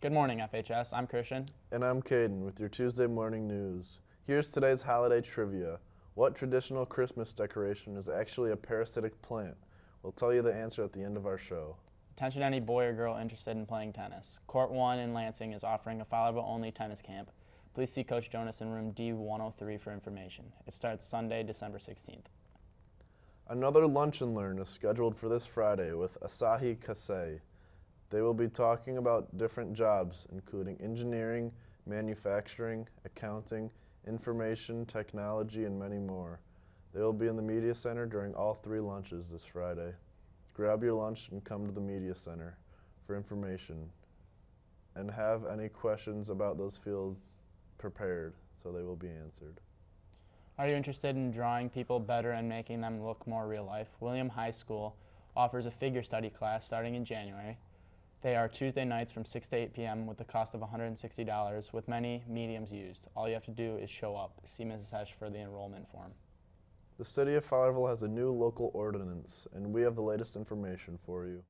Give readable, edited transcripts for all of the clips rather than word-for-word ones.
Good morning, FHS. I'm Christian. And I'm Caden with your Tuesday morning news. Here's today's holiday trivia. What traditional Christmas decoration is actually a parasitic plant? We'll tell you the answer at the end of our show. Attention any boy or girl interested in playing tennis. Court 1 in Lansing is offering a Fowlerville-only tennis camp. Please see Coach Jonas in room D103 for information. It starts Sunday, December 16th. Another Lunch and Learn is scheduled for this Friday with Asahi Kasei. They will be talking about different jobs, including engineering, manufacturing, accounting, information, technology, and many more. They will be in the Media Center during all 3 lunches this Friday. Grab your lunch and come to the Media Center for information. And have any questions about those fields prepared, so they will be answered. Are you interested in drawing people better and making them look more real life? William High School offers a figure study class starting in January. They are Tuesday nights from 6 to 8 p.m. with the cost of $160 with many mediums used. All you have to do is show up. See Mrs. Hesh for the enrollment form. The City of Fowlerville has a new local ordinance, and we have the latest information for you.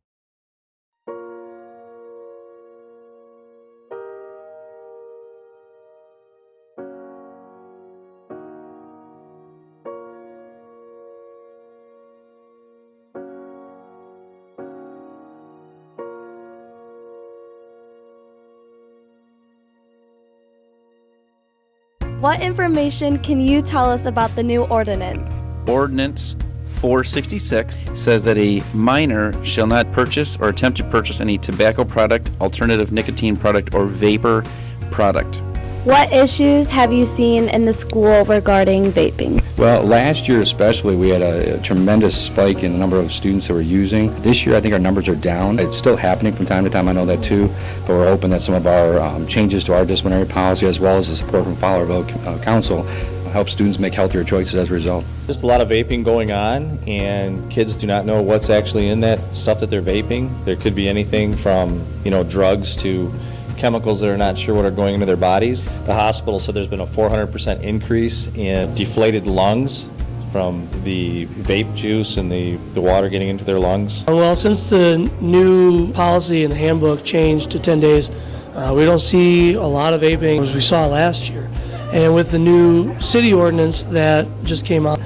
What information can you tell us about the new ordinance? Ordinance 466 says that a minor shall not purchase or attempt to purchase any tobacco product, alternative nicotine product, or vapor product. What issues have you seen in the school regarding vaping? Well, last year especially, we had a tremendous spike in the number of students who were using. This year, I think our numbers are down. It's still happening from time to time, I know that too, but we're hoping that some of our changes to our disciplinary policy, as well as the support from Fowlerville Council, help students make healthier choices as a result. Just a lot of vaping going on, and kids do not know what's actually in that stuff that they're vaping. There could be anything from, drugs to chemicals that are not sure what are going into their bodies. The hospital said there's been a 400% increase in deflated lungs from the vape juice and the water getting into their lungs. Well, since the new policy and the handbook changed to 10 days, we don't see a lot of vaping as we saw last year. And with the new city ordinance that just came out,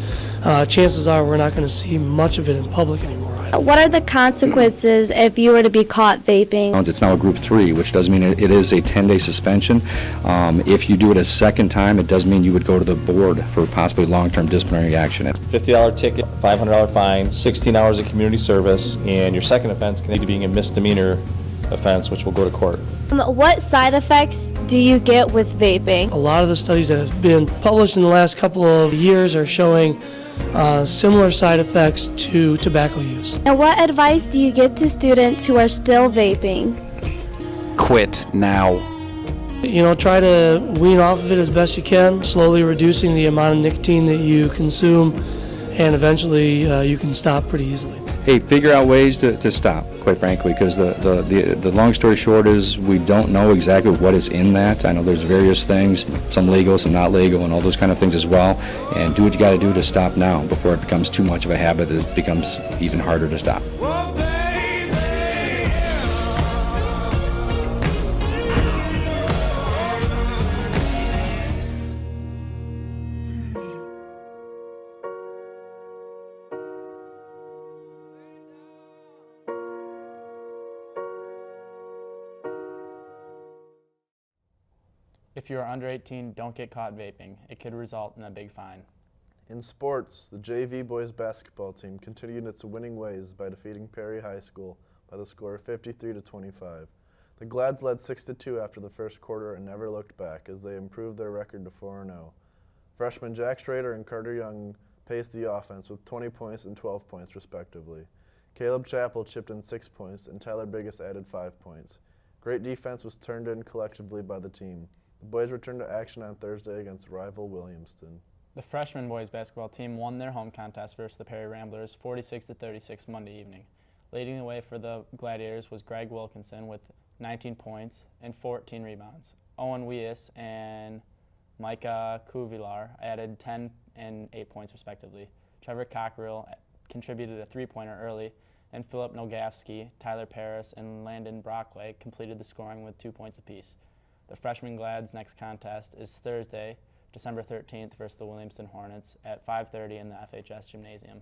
chances are we're not going to see much of it in public anymore. What are the consequences if you were to be caught vaping? It's now a Group 3, which does mean it is a 10-day suspension. If you do it a second time, it does mean you would go to the board for possibly long-term disciplinary action. $50 ticket, $500 fine, 16 hours of community service, and your second offense can lead to being a misdemeanor offense, which will go to court. What side effects do you get with vaping? A lot of the studies that have been published in the last couple of years are showing similar side effects to tobacco use. And what advice do you give to students who are still vaping? Quit now. Try to wean off of it as best you can, slowly reducing the amount of nicotine that you consume, and eventually you can stop pretty easily. Hey, figure out ways to stop, quite frankly, because the long story short is we don't know exactly what is in that. I know there's various things, some legal, some not legal, and all those kind of things as well. And do what you got to do to stop now before it becomes too much of a habit that it becomes even harder to stop. If you are under 18, don't get caught vaping. It could result in a big fine. In sports, the JV boys basketball team continued its winning ways by defeating Perry High School by the score of 53-25. The Glads led 6-2 after the first quarter and never looked back as they improved their record to 4-0. Freshmen Jack Strader and Carter Young paced the offense with 20 points and 12 points respectively. Caleb Chappell chipped in 6 points and Tyler Biggis added 5 points. Great defense was turned in collectively by the team. The boys returned to action on Thursday against rival Williamston. The freshman boys basketball team won their home contest versus the Perry Ramblers 46-36 Monday evening. Leading the way for the Gladiators was Greg Wilkinson with 19 points and 14 rebounds. Owen Weas and Micah Kuvilar added 10 and 8 points respectively. Trevor Cockerill contributed a three-pointer early, and Philip Nogafsky, Tyler Paris, and Landon Brockway completed the scoring with 2 points apiece. The freshman Glad's next contest is Thursday, December 13th versus the Williamston Hornets at 5:30 in the FHS Gymnasium.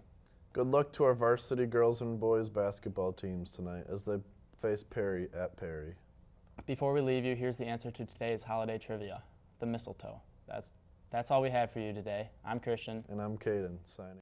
Good luck to our varsity girls and boys basketball teams tonight as they face Perry at Perry. Before we leave you, here's the answer to today's holiday trivia, the mistletoe. That's all we have for you today. I'm Christian. And I'm Caden, signing.